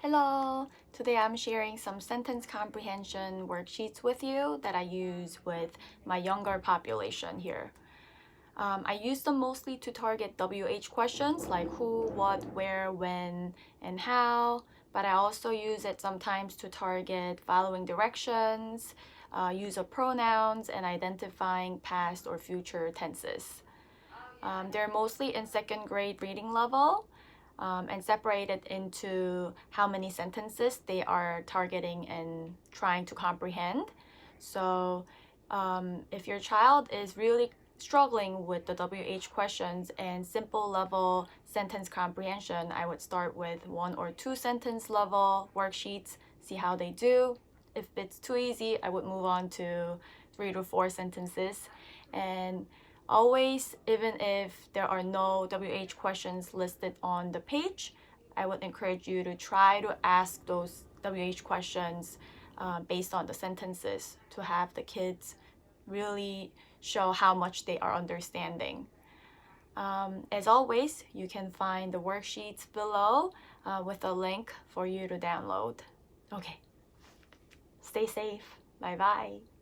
Hello! Today I'm sharing some sentence comprehension worksheets with you that I use with my younger population here. I use them mostly to target WH questions like who, what, where, when, and how, but I also use it sometimes to target following directions, use of pronouns, and identifying past or future tenses. They're mostly in second grade reading level. And separated into how many sentences they are targeting and trying to comprehend. So if your child is really struggling with the WH questions and simple level sentence comprehension, I would start with 1 or 2 sentence level worksheets, see how they do. If it's too easy, I would move on to 3 to 4 sentences. And always, even if there are no WH questions listed on the page, I would encourage you to try to ask those WH questions based on the sentences to have the kids really show how much they are understanding. As always, you can find the worksheets below with a link for you to download. Okay, stay safe. Bye-bye.